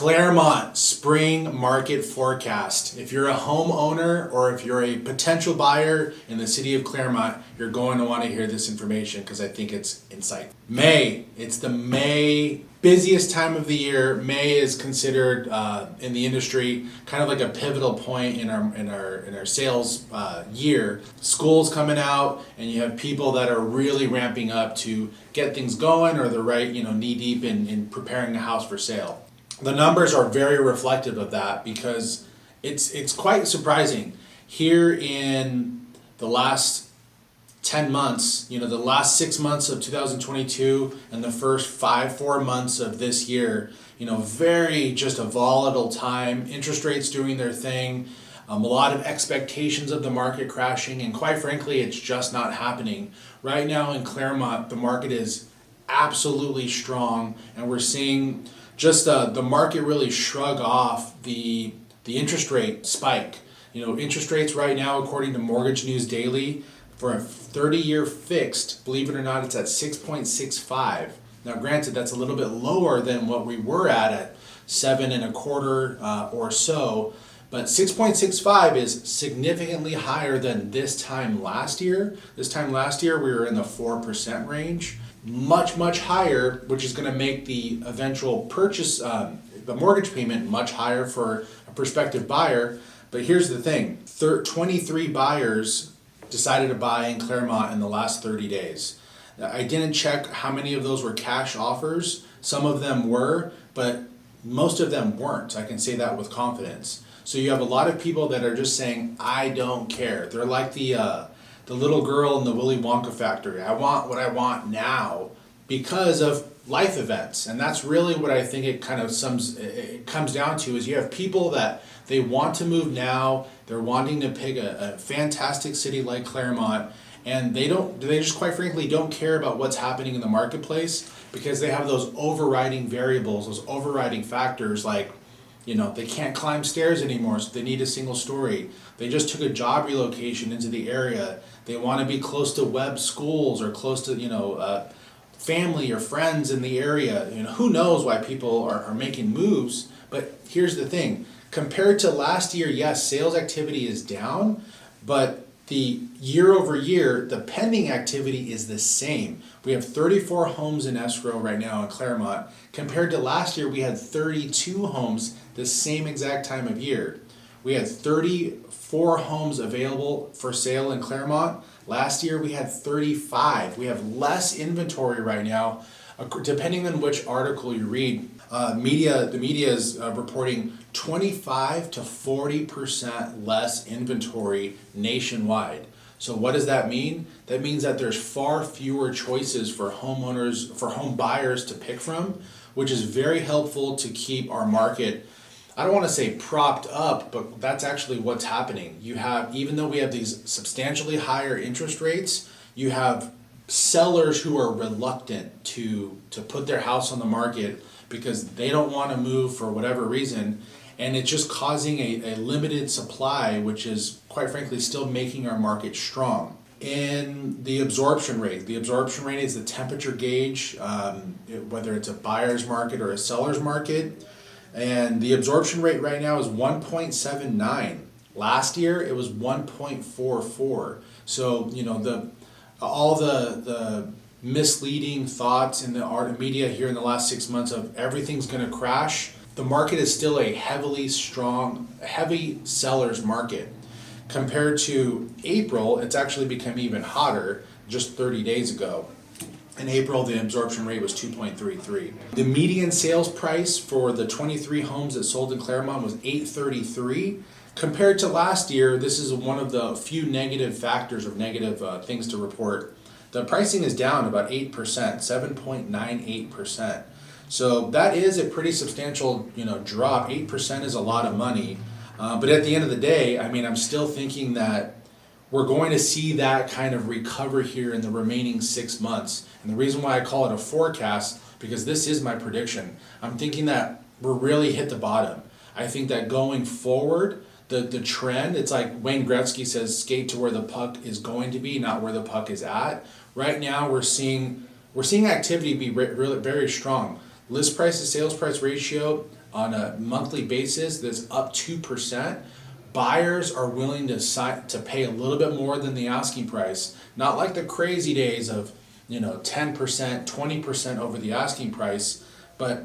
Claremont spring market forecast. If you're a homeowner or if you're a potential buyer in the city of Claremont, you're going to want to hear this information because I think it's insightful. May, it's the May busiest time of the year. May is considered in the industry kind of like a pivotal point in our sales year. School's coming out, and you have people that are really ramping up to get things going, or they're right, knee deep in preparing a house for sale. The numbers are very reflective of that because it's quite surprising. Here in the last 10 months, the last 6 months of 2022 and the first 4 months of this year, very just a volatile time. Interest rates doing their thing, a lot of expectations of the market crashing, and quite frankly, it's just not happening. Right now in Claremont, the market is absolutely strong, and we're seeing just the market really shrug off the interest rate spike. Interest rates right now, according to Mortgage News Daily, for a 30-year fixed, believe it or not, it's at 6.65. Now, granted, that's a little bit lower than what we were at 7.25 or so, but 6.65 is significantly higher than this time last year. This time last year, we were in the 4% range. Much higher, which is going to make the eventual purchase, the mortgage payment much higher for a prospective buyer. But here's the thing, 23 buyers decided to buy in Claremont in the last 30 days. I didn't check how many of those were cash offers. Some of them were, but most of them weren't. I can say that with confidence. So you have a lot of people that are just saying, I don't care. They're like the little girl in the Willy Wonka factory. I want what I want now because of life events. And that's really what I think it comes down to is you have people that they want to move now. They're wanting to pick a fantastic city like Claremont, and they just quite frankly don't care about what's happening in the marketplace because they have those overriding variables, those overriding factors like they can't climb stairs anymore, so they need a single story. They just took a job relocation into the area. They want to be close to web schools or close to, family or friends in the area. Who knows why people are making moves, but here's the thing. Compared to last year, yes, sales activity is down, but the year over year, the pending activity is the same. We have 34 homes in escrow right now in Claremont. Compared to last year, we had 32 homes the same exact time of year. We had 34 homes available for sale in Claremont. Last year, we had 35. We have less inventory right now, depending on which article you read. The media is reporting 25 to 40% less inventory nationwide. So what does that mean? That means that there's far fewer choices for homeowners, for home buyers to pick from, which is very helpful to keep our market, I don't want to say propped up, but that's actually what's happening. Even though we have these substantially higher interest rates, you have sellers who are reluctant to put their house on the market because they don't want to move for whatever reason, and it's just causing a limited supply, which is quite frankly still making our market strong. In the absorption rate is the temperature gauge, whether it's a buyer's market or a seller's market, and the absorption rate right now is 1.79. Last year it was 1.44. So all the misleading thoughts in the art media here in the last 6 months of everything's going to crash, the market is still a heavy seller's market. Compared to April, it's actually become even hotter just 30 days ago. In April, the absorption rate was 2.33. The median sales price for the 23 homes that sold in Claremont was $833. Compared to last year, this is one of the few negative factors or negative things to report. The pricing is down about 8%, 7.98%. So that is a pretty substantial, drop. 8% is a lot of money. But at the end of the day, I'm still thinking that we're going to see that kind of recover here in the remaining 6 months. And the reason why I call it a forecast, because this is my prediction. I'm thinking that we're really hit the bottom. I think that going forward, the trend, it's like Wayne Gretzky says, skate to where the puck is going to be, not where the puck is at. Right now, we're seeing activity be really very strong. List price to sales price ratio on a monthly basis that's up 2%, buyers are willing to pay a little bit more than the asking price. Not like the crazy days of 10%, 20% over the asking price, but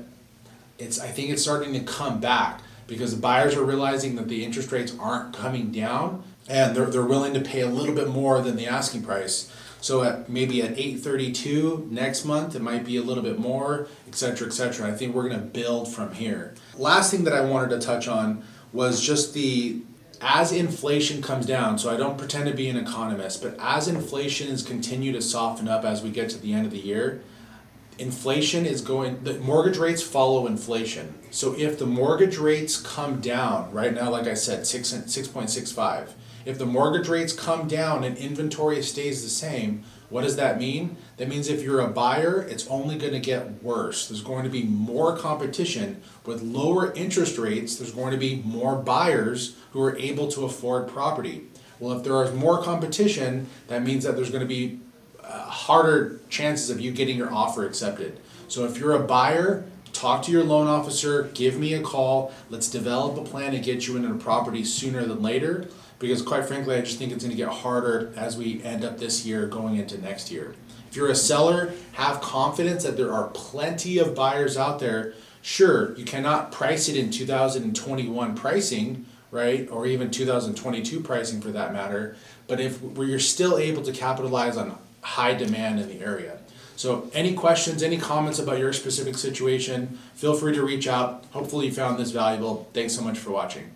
I think it's starting to come back because the buyers are realizing that the interest rates aren't coming down, and they're willing to pay a little bit more than the asking price. So maybe at 832 next month, it might be a little bit more, et cetera, et cetera. I think we're going to build from here. Last thing that I wanted to touch on was just as inflation comes down, so I don't pretend to be an economist, but as inflation is continue to soften up as we get to the end of the year, the mortgage rates follow inflation. So if the mortgage rates come down, right now, like I said, 6.65, if the mortgage rates come down and inventory stays the same, what does that mean? That means if you're a buyer, it's only going to get worse. There's going to be more competition. With lower interest rates, there's going to be more buyers who are able to afford property. Well, if there is more competition, that means that there's going to be harder chances of you getting your offer accepted. So if you're a buyer, talk to your loan officer, give me a call. Let's develop a plan to get you into a property sooner than later. Because quite frankly, I just think it's going to get harder as we end up this year going into next year. If you're a seller, have confidence that there are plenty of buyers out there. Sure, you cannot price it in 2021 pricing, right? Or even 2022 pricing for that matter. But where you're still able to capitalize on high demand in the area. So any questions, any comments about your specific situation, feel free to reach out. Hopefully you found this valuable. Thanks so much for watching.